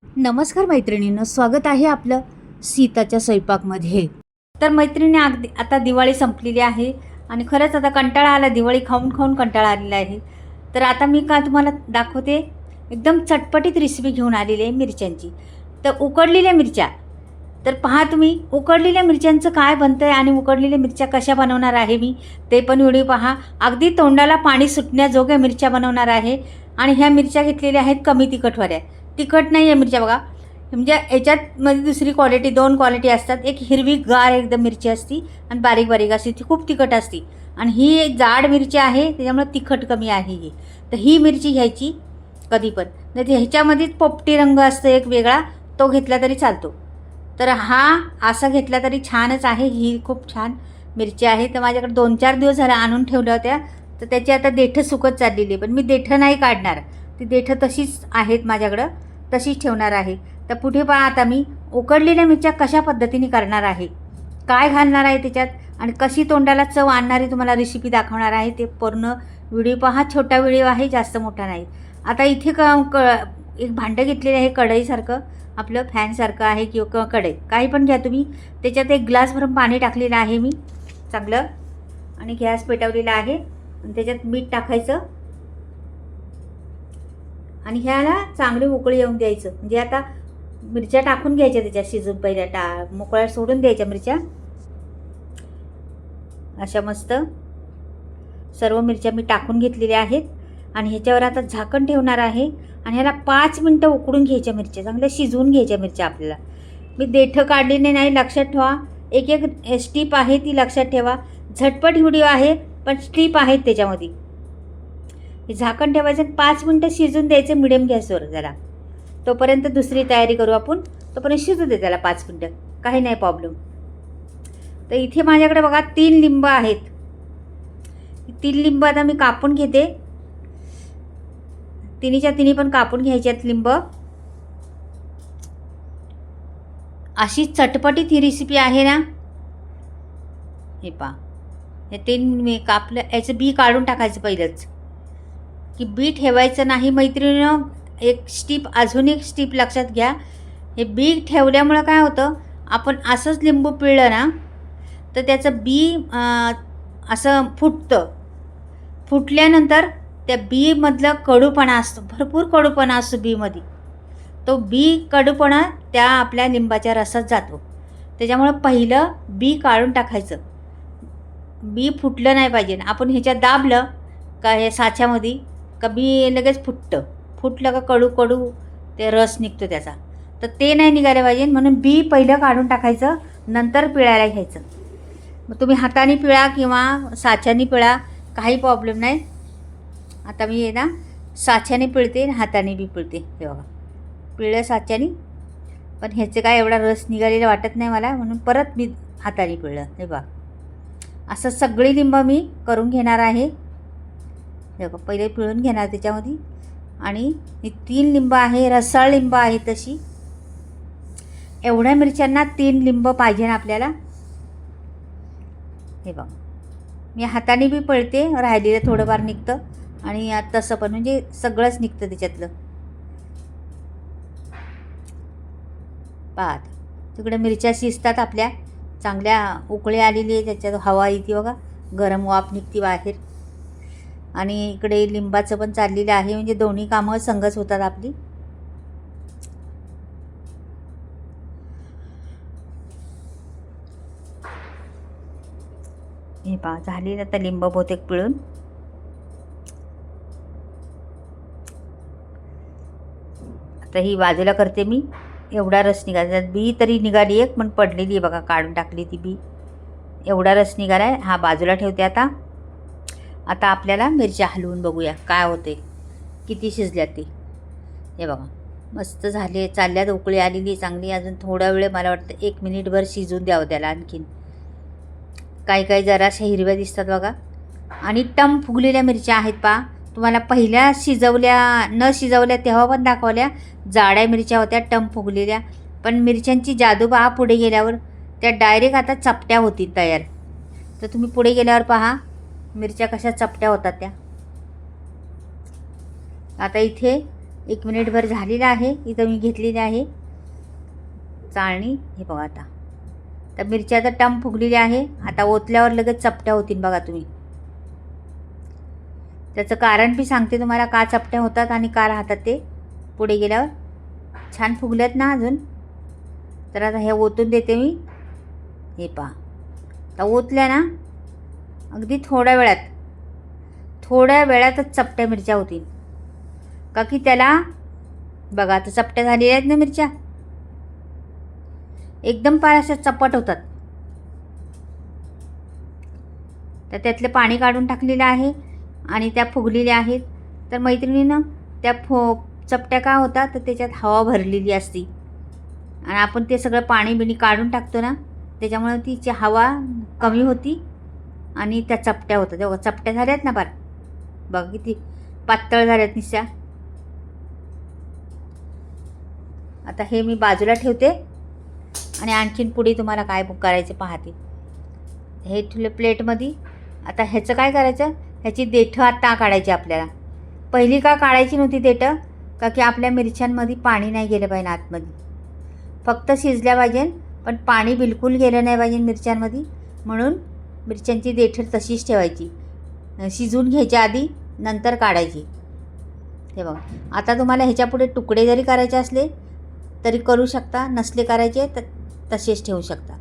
नमस्कार मैत्रिणींनो, स्वागत आहे आपलं सीताच्या स्वयंपाकमध्ये. तर मैत्रिणी, अगदी आता दिवाळी संपलेली आहे आणि खरंच आता कंटाळा आला, दिवाळी खाऊन खाऊन कंटाळा आलेला आहे. तर आता मी का तुम्हाला दाखवते, एकदम चटपटीत रेसिपी घेऊन आलेली आहे मिरच्यांची. तर उकडलेल्या मिरच्या, तर पहा तुम्ही उकडलेल्या मिरच्यांचं काय बनतं आहे आणि उकडलेल्या मिरच्या कशा बनवणार आहे मी ते पण व्हिडिओ पहा. अगदी तोंडाला पाणी सुटण्याजोग्या मिरच्या बनवणार आहे. आणि ह्या मिरच्या घेतलेल्या आहेत कमी तिखटवाल्या, तिखट नाही आहे मिरच्या बघा. म्हणजे याच्यात मध्ये दुसरी क्वालिटी, दोन क्वालिटी असतात. एक हिरवी गार एकदम मिरची असती आणि बारीक बारीक असते, ती खूप तिखट असते. आणि ही जाड मिरची आहे त्याच्यामुळे तिखट कमी आहे ही. तर ही मिरची घ्यायची कधी पण, नाही तर ह्याच्यामध्येच पोपटी रंग असतो एक वेगळा, तो घेतला तरी चालतो. तर हा असा घेतला तरी छानच आहे. ही खूप छान मिरची आहे. तर माझ्याकडे 2-4 दिवस झाला आणून ठेवल्या होत्या. तर त्याची आता देठं सुकत चाललेली आहे, पण मी देठं नाही काढणार. ती देठं तशीच आहेत माझ्याकडं, तशीच ठेवणार आहे. तर पुढे पहा, आता मी उकडलेल्या मिरच्या कशा पद्धतीने करणार आहे, काय घालणार आहे त्याच्यात आणि कशी तोंडाला चव आणणारी तुम्हाला रेसिपी दाखवणार आहे. ते पूर्ण व्हिडिओ पहा. छोटा व्हिडिओ आहे, जास्त मोठा नाही. आता इथे एक भांडं घेतलेलं आहे कढईसारखं, आपलं फॅनसारखं आहे किंवा कढई काही पण घ्या तुम्ही. त्याच्यात एक ग्लास भरून पाणी टाकलेलं आहे मी चांगलं, आणि गॅस पेटवलेला आहे. आणि त्याच्यात मीठ टाकायचं आणि ह्याला चांगली उकळी येऊन द्यायचं. म्हणजे आता मिरच्या टाकून घ्यायच्या त्याच्यात शिजून, पहिल्या मोकळ्या सोडून द्यायच्या मिरच्या. अशा मस्त सर्व मिरच्या मी टाकून घेतलेल्या आहेत. आणि ह्याच्यावर आता झाकण ठेवणार आहे आणि ह्याला 5 मिनटं उकडून घ्यायच्या मिरच्या, चांगल्या शिजवून घ्यायच्या मिरच्या. आपल्याला मी देठं काढलेली नाही, लक्षात ठेवा. एक एक स्टीप आहे ती लक्षात ठेवा. झटपट व्हिडिओ आहे पण स्टीप आहेत त्याच्यामध्ये. हे झाकण ठेवायचं आणि 5 मिनटं शिजून द्यायचं मिडियम गॅसवर जरा. तोपर्यंत दुसरी तयारी करू आपण. तोपर्यंत शिजू दे त्याला 5 मिनटं, काही नाही प्रॉब्लेम. तर इथे माझ्याकडे बघा 3 लिंब आहेत. 3 लिंब आता मी कापून घेते. तिन्हीच्या तिन्ही पण कापून घ्यायच्यात लिंब. अशी चटपटीत ही रेसिपी आहे ना. हे पहा, हे 3 मी कापलं. याचं बी काढून टाकायचं पहिलंच, की बी ठेवायचं नाही मैत्रिणीनं. एक स्टीप, अजून एक स्टीप लक्षात घ्या. हे बी ठेवल्यामुळं काय होतं, आपण असंच लिंबू पिळलं ना तर त्याचं बी असं फुटतं. फुटल्यानंतर त्या बीमधलं कडूपणा असतो, भरपूर कडूपणा असतो बीमध्ये. तो बी कडूपणा त्या आपल्या लिंबाच्या रसात जातो. त्याच्यामुळं पहिलं बी काढून टाकायचं. बी फुटलं नाही पाहिजे. आपण ह्याच्यात दाबलं का हे साच्यामध्ये का बी लगेच फुटतं. फुटलं का कडू कडू ते रस निघतो त्याचा, तर ते नाही निघायला पाहिजे. म्हणून बी पहिलं काढून टाकायचं, नंतर पिळायला घ्यायचं. मग तुम्ही हाताने पिळा किंवा साच्याने पिळा, काही प्रॉब्लेम नाही. आता मी हे ना साच्याने पिळते आणि हाताने बी पिळते. हे बघा, पिळलं साच्याने, पण ह्याचे काय एवढा रस निघालेला वाटत नाही मला, म्हणून परत मी हाताने पिळलं. हे बघा, असं सगळी लिंब मी करून घेणार आहे. हे बघा, पहिले पिळून घेणार त्याच्यामध्ये. आणि ही 3 लिंब आहे, रसाळ लिंब आहे तशी. एवढ्या मिरच्यांना 3 लिंब पाहिजे ना आपल्याला. हे बघा, मी हाताने बी पिळते, राहिलेलं थोडंफार निघतं आणि तसं पण म्हणजे सगळंच निघतं त्याच्यातलं. पाहत तिकडे मिरच्या शिजतात आपल्या, चांगल्या उकळी आलेली आहे, त्याच्यात हवा येते बघा, गरम वाफ निघते बाहेर. आणि इकडे लिंबाचं पण चाललेलं आहे, म्हणजे दोन्ही कामं संगच होतात आपली. हे पहा, झालेलं आता लिंब बहुतेक पिळून. आता ही बाजूला करते मी. एवढा रस निघाला, त्यात बी तरी निघाली एक, पण पडलेली आहे बघा, काढून टाकली ती बी. एवढा रस निघाला आहे. हा बाजूला ठेवते आता. आता आपल्याला मिरच्या हलवून बघूया काय होते, किती शिजल्यात ते. हे बघा, मस्त झाले, चालल्यात, उकळी आलेली चांगली. अजून थोडा वेळ, मला वाटतं 1 मिनिटभर शिजून द्यावं त्याला आणखीन. काही काही जराशा हिरव्या दिसतात बघा. आणि टम फुगलेल्या मिरच्या आहेत पहा. तुम्हाला पहिल्या न शिजवल्या तेव्हा पण दाखवल्या, जाड्या मिरच्या होत्या टम फुगलेल्या. पण मिरच्यांची जादू पहा, पुढे गेल्यावर त्या डायरेक्ट आता चपट्या होतील तयार. तर तुम्ही पुढे गेल्यावर पहा मिरच्या कशा चपट्या होतात त्या. आता इथे 1 मिनिटभर झालेलं आहे. इथं मी घेतलेली आहे चाळणी. हे बघा आता तर मिरच्या तर टम फुगलेली आहे. आता ओतल्यावर लगेच चपट्या होतील बघा तुम्ही. त्याचं कारण बी सांगते तुम्हाला का चपट्या होतात आणि का राहतात ते पुढे गेल्यावर. छान फुगल्यात ना अजून. तर आता हे ओतून देते मी. हे पहा आता ओतल्या ना अगदी थोड्या वेळातच चपट्या मिरच्या होतील. का की त्याला बघा आता चपट्या झालेल्या आहेत ना मिरच्या. एकदम पार अशा चपट होतात. तर त्यातलं पाणी काढून टाकलेलं आहे आणि त्या फुगलेल्या आहेत. तर मैत्रिणीनं त्या चपट्या का होतात तर त्याच्यात हवा भरलेली असती आणि आपण ते सगळं पाणी बिणी काढून टाकतो ना, त्याच्यामुळे तिची हवा कमी होती आणि त्या चपट्या होतात. तेव्हा चपट्या झाल्यात ना पार. बघा किती पातळ झाल्यात निश्चा. आता हे मी बाजूला ठेवते आणि आणखीन पुढे तुम्हाला काय करायचं पाहते. हे ठेवलं प्लेटमध्ये. आता ह्याचं काय करायचं, ह्याची देठं आता काढायची आपल्याला. पहिली का काढायची नव्हती देठं, का की आपल्या मिरच्यांमध्ये पाणी नाही गेलं पाहिजे आतमध्ये. फक्त शिजल्या पाहिजे पण पाणी बिलकुल गेलं नाही पाहिजे मिरच्यांमध्ये. म्हणून मिरच्यांची देठं तशीच ठेवायची. शिजून घ्यायच्या आधी नंतर काढायची. हे बघा आता तुम्हाला ह्याच्यापुढे तुकडे जरी करायचे असले तरी करू शकता, नसले करायचे तर तसेच ठेवू शकता.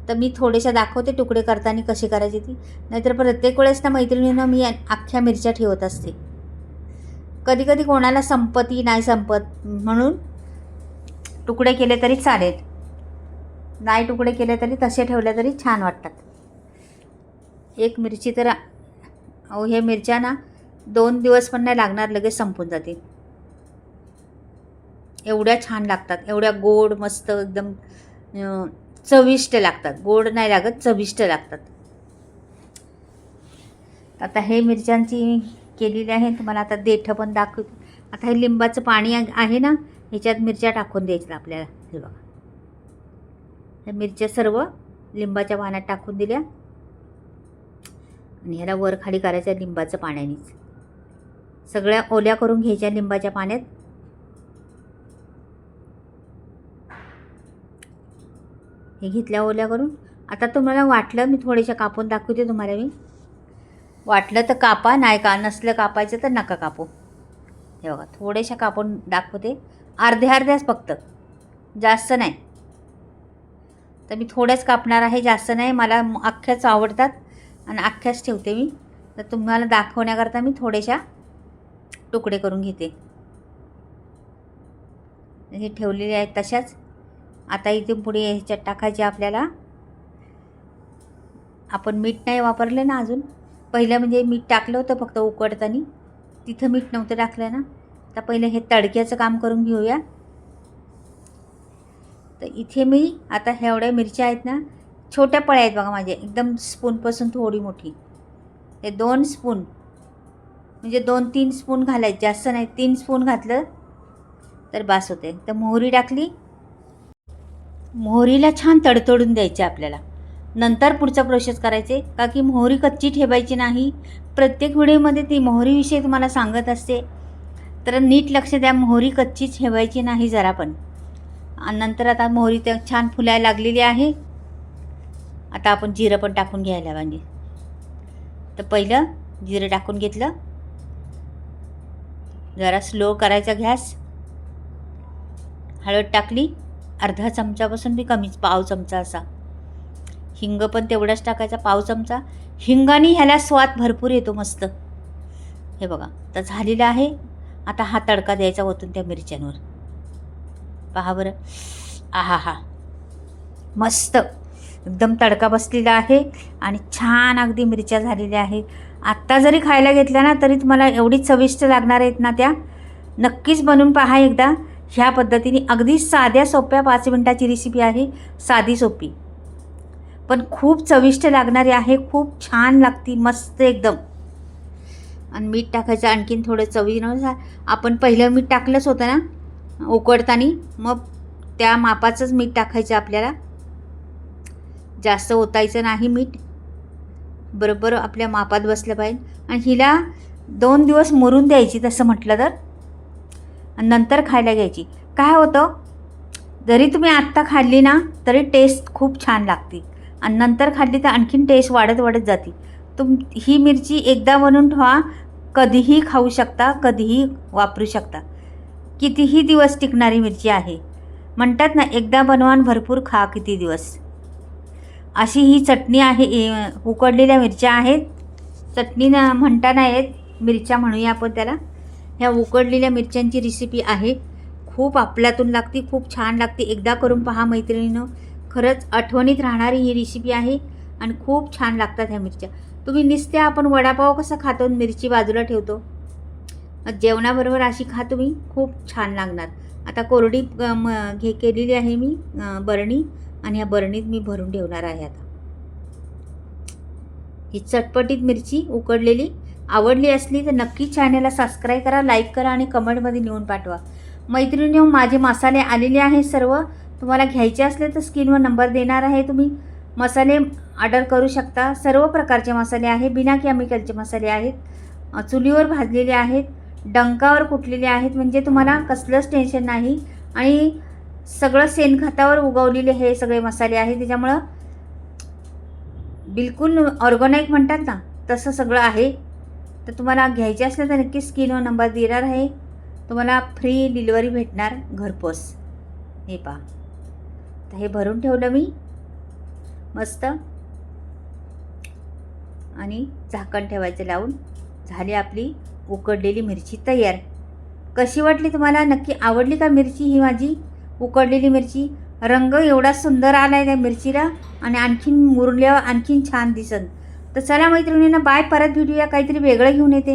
तर मी थोडेशा दाखवते तुकडे करताना कसे करायचे ती. नाहीतर प्रत्येक वेळेस ना मैत्रिणीनं मी अख्ख्या मिरच्या ठेवत असते. कधी कधी कोणाला संपती नाही संपत म्हणून तुकडे केले तरी चालेल. नाही तुकडे केले तरी तसे ठेवले तरी छान वाटतात. एक मिरची तर अहो हे मिरच्या ना 2 दिवस पण नाही लागणार, लगेच संपून जातील. एवढ्या छान लागतात, एवढ्या गोड मस्त एकदम चविष्ट लागतात. गोड नाही लागत, चविष्ट लागतात. आता हे मिरच्यांची केलेली आहे. तुम्हाला आता देठं पण दाखवते. आता हे लिंबाचं पाणी आहे ना, ह्याच्यात मिरच्या टाकून द्यायच्या आपल्याला. हे बघा ह्या मिरच्या सर्व लिंबाच्या पाण्यात टाकून दिल्या आणि ह्याला वर खाली करायचं लिंबाचं पाण्यानेच. सगळ्या ओल्या करून घ्यायच्या लिंबाच्या पाण्यात. हे घेतल्या ओल्या करून. आता तुम्हाला वाटलं मी थोडेशा कापून दाखवते तुम्हाला. मी वाटलं तर कापा, नाही का नसलं कापायचं तर नका कापू. हे बघा थोडेशा कापून दाखवते. अर्ध्याच फक्त, जास्त नाही. तर मी थोड्याच कापणार आहे, जास्त नाही. मला अख्ख्याच आवडतात आणि अख्ख्याच ठेवते मी. तर तुम्हाला दाखवण्याकरता मी थोडेशा तुकडे करून घेते. हे ठेवलेले आहेत तशाच. आता इथे पुढे ह्याच्यात टाकायचे आपल्याला. आपण मीठ नाही वापरले ना अजून. पहिलं म्हणजे मीठ टाकलं होतं फक्त उकडताना, तिथं मीठ नव्हतं टाकलं ना. तर पहिले हे तडक्याचं काम करून घेऊया. तर इथे मी आता ह्या एवढ्या मिरच्या आहेत ना, छोट्या पळ्या आहेत बघा माझे, एकदम स्पूनपासून थोडी मोठी. हे 2 स्पून म्हणजे 2-3 स्पून घालायचे, जास्त नाही. 3 स्पून घातलं तर बास होते. तर मोहरी टाकली. मोहरीला छान तडतडून द्यायचे आपल्याला. नंतर पुढचा प्रोसेस करायचे, का की मोहरी कच्ची ठेवायची नाही. प्रत्येक व्हिडिओमध्ये ती मोहरीविषयी तुम्हाला सांगत असते. तर नीट लक्ष द्या, मोहरी कच्ची ठेवायची नाही जरा पण. आणि नंतर आता मोहरी तर छान फुलायला लागलेली आहे. आता आपण जिरं पण टाकून घ्यायला पाहिजे. तर पहिलं जिरं टाकून घेतलं. जरा स्लो करायचा गॅस. हळद टाकली, अर्धा चमचापासून बी कमीच, पाव चमचा असा. हिंग पण तेवढाच टाकायचा, पाव चमचा. हिंगाने ह्याला स्वाद भरपूर येतो मस्त. हे बघा तर झालेलं आहे. आता हा तडका द्यायचा ओतून त्या मिरच्यांवर. पहा बरं, आहा हा मस्त एकदम तडका बसलेला आहे आणि छान अगदी मिरच्या झालेल्या आहे. आत्ता जरी खायला घेतल्या ना तरी तुम्हाला एवढी चविष्ट लागणार आहेत ना त्या. नक्कीच बनवून पहा एकदा ह्या पद्धतीने. अगदी साध्या सोप्या 5 मिनिटाची रेसिपी आहे. साधी सोपी पण खूप चविष्ट लागणारी आहे. खूप छान लागती मस्त एकदम. आणि मीठ टाकायचं आणखीन थोडं चवीनुसार. आपण पहिलं मीठ टाकलंच होतं ना उकडताना, मग त्या मापाचंच मीठ टाकायचं आपल्याला. जास्त ओतायचं नाही मीठ. बरोबर आपल्या मापात बसलं पाहिजे. आणि हिला 2 दिवस मुरून द्यायची तसं म्हटलं तर. आणि नंतर खायला घ्यायची. काय होतं, जरी तुम्ही आत्ता खाल्ली ना तरी टेस्ट खूप छान लागते आणि नंतर खाल्ली तर आणखीन टेस्ट वाढत वाढत जाते. ही मिरची एकदा बनवून ठेवा, कधीही खाऊ शकता, कधीही वापरू शकता. कितीही दिवस टिकणारी मिरची आहे. म्हणतात ना, एकदा बनवा आणि भरपूर खा किती दिवस. अशी ही चटणी आहे. उकडलेल्या मिरच्या आहेत. चटणी म्हणता नाही येत, मिरच्या म्हणूया आपण त्याला. ह्या उकडलेल्या मिरच्यांची रेसिपी आहे. खूप आपल्यातून लागते, खूप छान लागते. एकदा करून पहा मैत्रिणीनं, खरंच आठवणीत राहणारी ही रेसिपी आहे आणि खूप छान लागतात ह्या मिरच्या. तुम्ही नुसत्या आपण वडापाव कसा खातो मिरची बाजूला ठेवतो, जेवणाबरोबर अशी खा तुम्ही, खूप छान लागणार. आता कोरडी केलेली आहे मी बरणी आणि या बरणीत मी भरून ठेवणार आहे. आता ही चटपटीत मिरची उकडलेली आवडली असली तर नक्की चॅनलला सबस्क्राईब करा, लाईक करा आणि कमेंटमध्ये लिहून पाठवा. मैत्रिणींनो, माझे मसाले आलेले आहे सर्व. तुम्हाला घ्यायचे असले तर स्क्रीनवर नंबर देणार आहे, तुम्ही मसाले ऑर्डर करू शकता. सर्व प्रकारचे मसाले आहे, बिना केमिकलचे मसाले आहेत, चुलीवर भाजलेले आहेत, डंकावर कुटलेले आहेत, म्हणजे तुम्हाला कसलंच टेन्शन नाही. आणि सगळं शेणखतावर उगवलेले हे सगळे मसाले आहेत, त्याच्यामुळं बिलकुल ऑर्गॅनिक म्हणतात ना तसं सगळं आहे. तर तुम्हाला घ्यायचे असले तर नक्की स्क्रीनवर नंबर देणार आहे. तुम्हाला फ्री डिलिव्हरी भेटणार घरपोच. हे पहा, तर हे भरून ठेवलं मी मस्त आणि झाकण ठेवायचं लावून. झाली आपली उकडलेली मिरची तयार. कशी वाटली तुम्हाला? नक्की आवडली का मिरची ही माझी उकडलेली मिरची? रंग एवढा सुंदर आला आहे त्या मिरचीला आणि आणखीन मुरल्यावर आणखीन छान दिसन. तर चला मैत्रिणींना बाय. परत भेटूया काहीतरी वेगळं घेऊन येते.